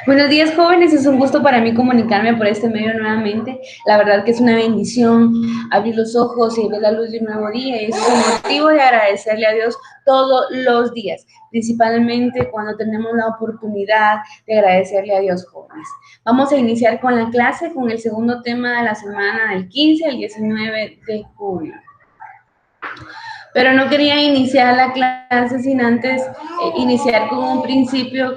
Buenos días, jóvenes. Es un gusto para mí comunicarme por este medio nuevamente. La verdad que es una bendición abrir los ojos y ver la luz de un nuevo día. Y es un motivo de agradecerle a Dios todos los días, principalmente cuando tenemos la oportunidad de agradecerle a Dios, jóvenes. Vamos a iniciar con la clase, con el segundo tema de la semana del 15 al 19 de julio. Pero no quería iniciar la clase sin antes iniciar con un principio,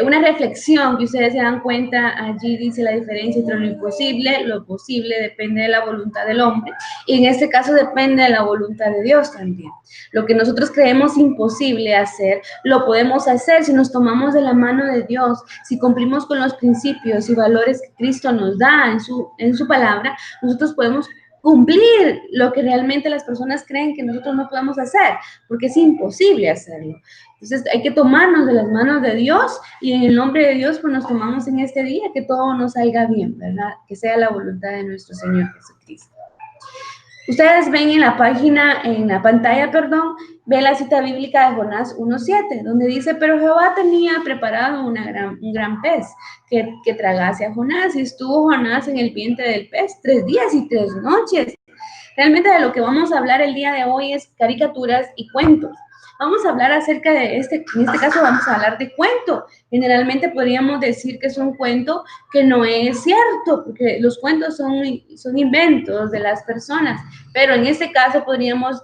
una reflexión que ustedes se dan cuenta. Allí dice la diferencia entre lo imposible, lo posible depende de la voluntad del hombre, y en este caso depende de la voluntad de Dios también. Lo que nosotros creemos imposible hacer, lo podemos hacer si nos tomamos de la mano de Dios, si cumplimos con los principios y valores que Cristo nos da en su palabra. Nosotros podemos cumplir lo que realmente las personas creen que nosotros no podemos hacer, porque es imposible hacerlo. Entonces hay que tomarnos de las manos de Dios, y en el nombre de Dios pues nos tomamos en este día que todo nos salga bien, ¿verdad? Que sea la voluntad de nuestro Señor Jesucristo. Ustedes ven en la página, en la pantalla, perdón, ve la cita bíblica de Jonás 1:7, donde dice: pero Jehová tenía preparado un gran pez que tragase a Jonás, y estuvo Jonás en el vientre del pez 3 días y 3 noches. Realmente de lo que vamos a hablar el día de hoy es caricaturas y cuentos. Vamos a hablar acerca de en este caso vamos a hablar de cuento. Generalmente podríamos decir que es un cuento que no es cierto, porque los cuentos son inventos de las personas, pero en este caso podríamos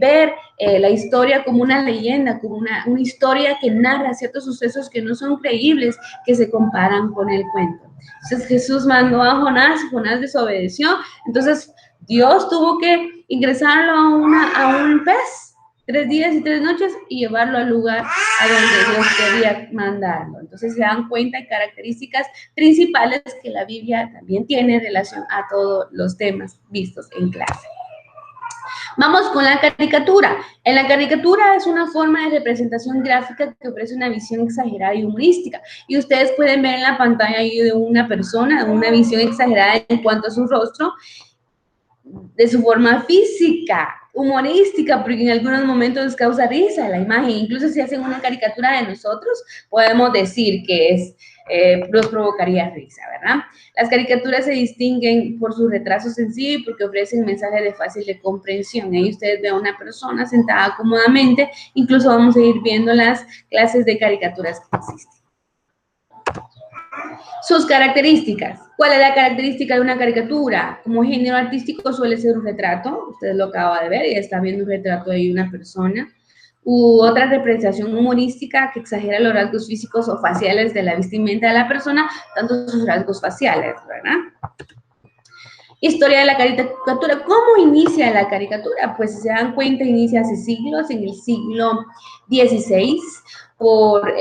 ver la historia como una leyenda, como una historia que narra ciertos sucesos que no son creíbles, que se comparan con el cuento. Entonces Jesús mandó a Jonás, Jonás desobedeció, entonces Dios tuvo que ingresarlo a un pez 3 días y 3 noches y llevarlo al lugar a donde Dios quería mandarlo. Entonces se dan cuenta de características principales que la Biblia también tiene en relación a todos los temas vistos en clase. Vamos con la caricatura. En la caricatura es una forma de representación gráfica que ofrece una visión exagerada y humorística. Y ustedes pueden ver en la pantalla ahí de una persona, una visión exagerada en cuanto a su rostro, de su forma física, humorística, porque en algunos momentos causa risa la imagen. Incluso si hacen una caricatura de nosotros, podemos decir que nos provocaría risa, ¿verdad? Las caricaturas se distinguen por su retraso sencillo y porque ofrecen mensajes de fácil de comprensión. Ahí ustedes ven a una persona sentada cómodamente. Incluso vamos a ir viendo las clases de caricaturas que existen. Sus características. ¿Cuál es la característica de una caricatura? Como género artístico suele ser un retrato, ustedes lo acaban de ver, y está viendo un retrato de una persona, u otra representación humorística que exagera los rasgos físicos o faciales de la vestimenta de la persona, tanto sus rasgos faciales, ¿verdad? Historia de la caricatura. ¿Cómo inicia la caricatura? Pues si se dan cuenta, inicia hace siglos, en el siglo XVI, por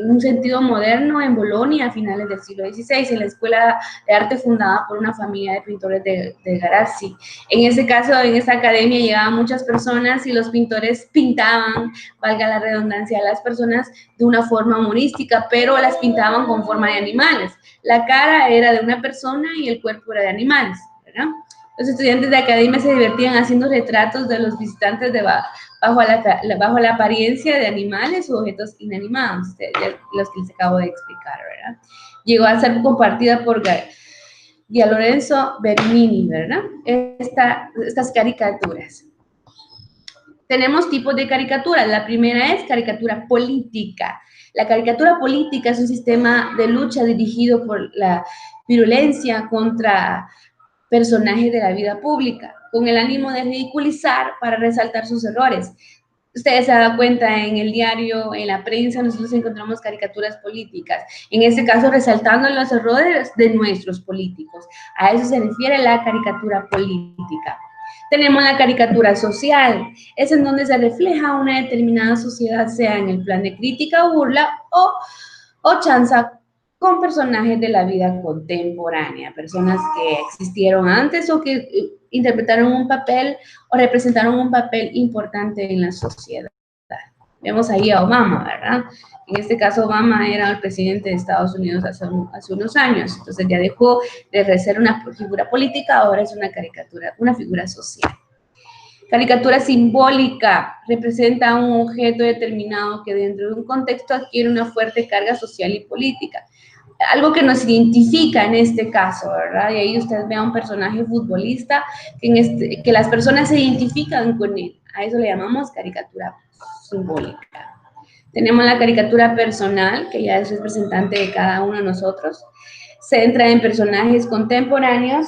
un sentido moderno en Bolonia a finales del siglo XVI, en la escuela de arte fundada por una familia de pintores de Garazzi. En ese caso, en esta academia llegaban muchas personas y los pintores pintaban, valga la redundancia, a las personas de una forma humorística, pero las pintaban con forma de animales. La cara era de una persona y el cuerpo era de animales, ¿verdad? Los estudiantes de academia se divertían haciendo retratos de los visitantes bajo la apariencia de animales o objetos inanimados, los que les acabo de explicar, ¿verdad? Llegó a ser compartida por Lorenzo Bernini, ¿verdad? Estas caricaturas. Tenemos tipos de caricaturas. La primera es caricatura política. La caricatura política es un sistema de lucha dirigido por la virulencia contra personajes de la vida pública, con el ánimo de ridiculizar para resaltar sus errores. Ustedes se dan cuenta, en el diario, en la prensa, nosotros encontramos caricaturas políticas, en este caso resaltando los errores de nuestros políticos. A eso se refiere la caricatura política. Tenemos la caricatura social, es en donde se refleja una determinada sociedad, sea en el plan de crítica, burla o chanza con personajes de la vida contemporánea, personas que existieron antes o que interpretaron un papel o representaron un papel importante en la sociedad. Vemos ahí a Obama, ¿verdad? En este caso, Obama era el presidente de Estados Unidos hace unos años, entonces ya dejó de ser una figura política, ahora es una caricatura, una figura social. Caricatura simbólica representa un objeto determinado que dentro de un contexto adquiere una fuerte carga social y política. algo que nos identifica en este caso, ¿verdad? Y ahí usted ve a un personaje futbolista que las personas se identifican con él. A eso le llamamos caricatura simbólica. Tenemos la caricatura personal, que ya es representante de cada uno de nosotros. Se centra en personajes contemporáneos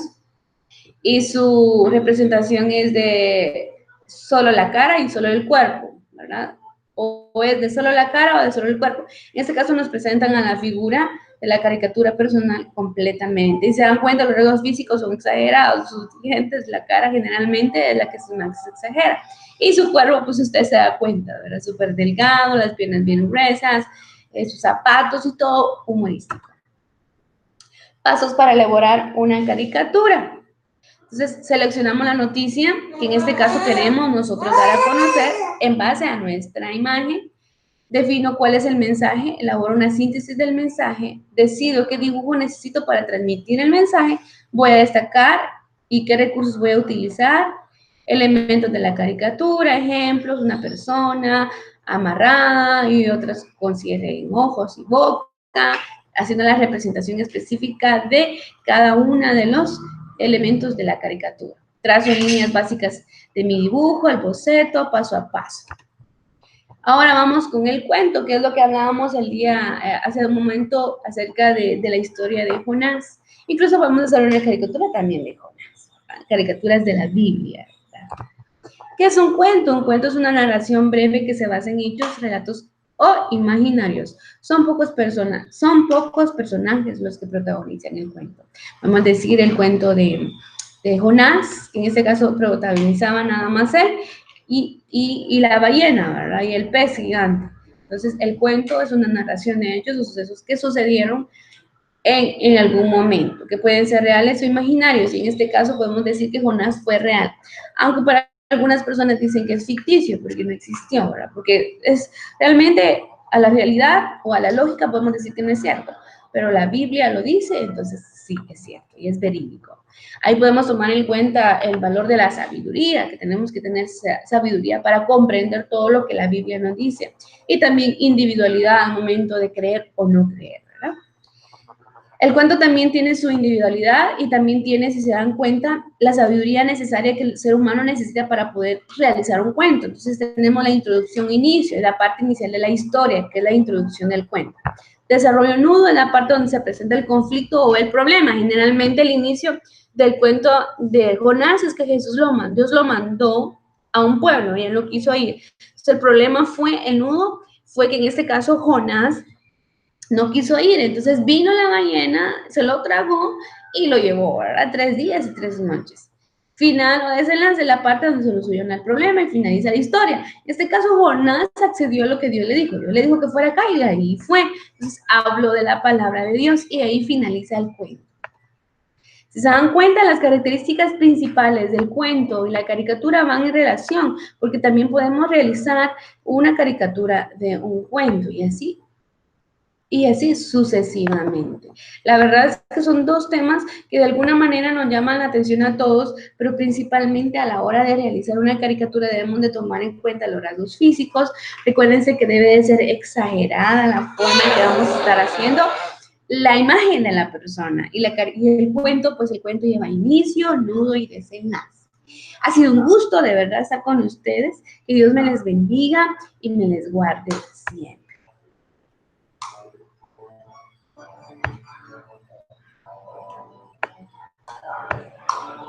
y su representación es de solo la cara y solo el cuerpo, ¿verdad? O es de solo la cara o de solo el cuerpo. En este caso nos presentan a la figura de la caricatura personal completamente. Y se dan cuenta, los rasgos físicos son exagerados, sus dientes, la cara generalmente es la que más se exagera. Y su cuerpo, pues usted se da cuenta, ¿verdad? Súper delgado, las piernas bien gruesas, sus zapatos y todo humorístico. Pasos para elaborar una caricatura. Entonces, seleccionamos la noticia que en este caso queremos nosotros dar a conocer en base a nuestra imagen. Defino cuál es el mensaje, elaboro una síntesis del mensaje, decido qué dibujo necesito para transmitir el mensaje, voy a destacar y qué recursos voy a utilizar, elementos de la caricatura, ejemplos, una persona amarrada y otras con cierre en ojos y boca, haciendo la representación específica de cada una de los elementos de la caricatura. Trazo líneas básicas de mi dibujo, el boceto, paso a paso. Ahora vamos con el cuento, que es lo que hablábamos hace un momento acerca de la historia de Jonás. Incluso vamos a hacer una caricatura también de Jonás, caricaturas de la Biblia, ¿verdad? ¿Qué es un cuento? Un cuento es una narración breve que se basa en hechos, relatos o imaginarios. Son pocos personajes los que protagonizan el cuento. Vamos a decir el cuento de Jonás, que en este caso protagonizaba nada más él, y la ballena, ¿verdad? Y el pez gigante. Entonces, el cuento es una narración de hechos o sucesos que sucedieron en algún momento, que pueden ser reales o imaginarios. Y en este caso podemos decir que Jonás fue real, aunque para algunas personas dicen que es ficticio porque no existió, ¿verdad? Porque es realmente a la realidad o a la lógica podemos decir que no es cierto, pero la Biblia lo dice, entonces sí es cierto y es verídico. Ahí podemos tomar en cuenta el valor de la sabiduría, que tenemos que tener sabiduría para comprender todo lo que la Biblia nos dice, y también individualidad al momento de creer o no creer, ¿verdad? El cuento también tiene su individualidad y también tiene, si se dan cuenta, la sabiduría necesaria que el ser humano necesita para poder realizar un cuento. Entonces tenemos la introducción, inicio, la parte inicial de la historia, que es la introducción del cuento. Desarrollo nudo es la parte donde se presenta el conflicto o el problema. Generalmente el inicio del cuento de Jonás es que Dios lo mandó a un pueblo y él no quiso ir. Entonces el problema el nudo fue que en este caso Jonás no quiso ir, entonces vino la ballena, se lo tragó y lo llevó, ¿verdad? 3 días y 3 noches. Final o desenlace, la parte donde se soluciona el problema y finaliza la historia. En este caso, Jonás accedió a lo que Dios le dijo. Dios le dijo que fuera acá y ahí fue. Entonces, habló de la palabra de Dios y ahí finaliza el cuento. Si se dan cuenta, las características principales del cuento y la caricatura van en relación, porque también podemos realizar una caricatura de un cuento y así sucesivamente. La verdad es que son dos temas que de alguna manera nos llaman la atención a todos, pero principalmente a la hora de realizar una caricatura debemos de tomar en cuenta los rasgos físicos. Recuérdense que debe de ser exagerada la forma que vamos a estar haciendo la imagen de la persona. Y el cuento, pues el cuento lleva inicio, nudo y desenlace. Ha sido un gusto de verdad estar con ustedes. Que Dios me les bendiga y me les guarde siempre.